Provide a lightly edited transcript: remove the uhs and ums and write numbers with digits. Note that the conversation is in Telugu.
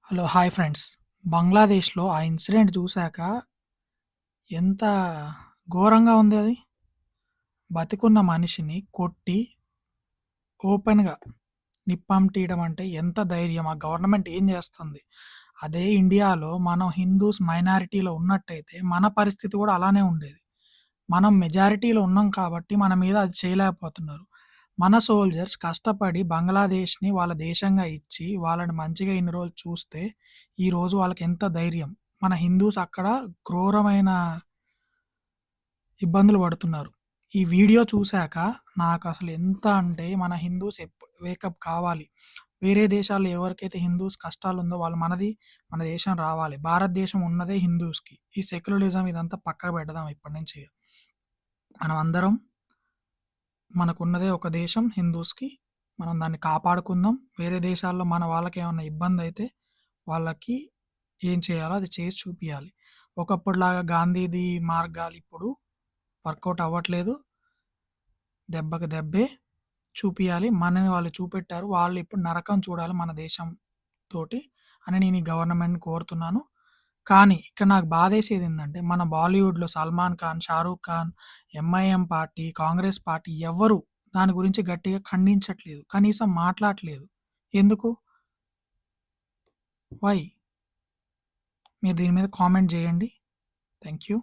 హలో! Hi friends. బంగ్లాదేశ్‌లో ఆ ఇన్సిడెంట్ చూసాక ఎంత ఘోరంగా ఉంది అది. బతికున్న మనిషిని కొట్టి ఓపెన్‌గా నిప్పంటియడం అంటే ఎంత ధైర్యం! ఆ గవర్నమెంట్ ఏం చేస్తుంది? అదే ఇండియాలో మనం హిందూస్ మైనారిటీలో ఉన్నట్టయితే మన పరిస్థితి కూడా అలానే ఉండేది. మనం మెజారిటీలో ఉన్నాం కాబట్టి మన మీద అది చేయలేకపోతున్నారు. మన సోల్జర్స్ కష్టపడి బంగ్లాదేశ్‌ని వాళ్ళ దేశంగా ఇచ్చి, వాళ్ళని మంచిగా ఇన్ని రోజులు చూస్తే, ఈరోజు వాళ్ళకెంత ధైర్యం. మన హిందూస్ అక్కడ క్రూరమైన ఇబ్బందులు పడుతున్నారు. ఈ వీడియో చూసాక నాకసలు ఎంత అంటే మన హిందూస్ వేకప్ కావాలి. వేరే దేశాల్లో ఎవరికైతే హిందూస్ కష్టాలుందో వాళ్ళు మన దేశం రావాలి. భారతదేశం ఉన్నదే హిందూస్‌కి. ఈ సెక్యులరిజం ఇదంతా పక్కకు పెడదాం ఇప్పటి నుంచి. మనమందరం మనకున్నదే ఒక దేశం హిందూస్‌కి. మనం దాన్ని కాపాడుకుందాం. వేరే దేశాల్లో మన వాళ్ళకేమన్నా ఇబ్బందయితే వాళ్ళకి ఏం చేయాలో అది చేసి చూపియాలి. ఒకప్పుడులాగా గాంధీది మార్గాలు ఇప్పుడు వర్కౌట్ అవ్వట్లేదు. దెబ్బకి దెబ్బే చూపియాలి. మనని వాళ్ళు చూపెట్టారు. వాళ్ళు ఇప్పుడు నరకం చూడాలి మన దేశం తోటి అని నేను ఈ గవర్నమెంట్‌ని కోరుతున్నాను. కానీ ఇక్కడ నాకు బాధేసేదేందంటే మన బాలీవుడ్‌లో 'Salman Khan', 'Shahrukh Khan', MIM party, Congress party ఎవ్వరు దాని గురించి గట్టిగా ఖండించట్లేదు. కనీసం మాట్లాడట్లేదు. ఎందుకు? వై? మీరు దీని మీద కామెంట్ జేయండి. Thank you.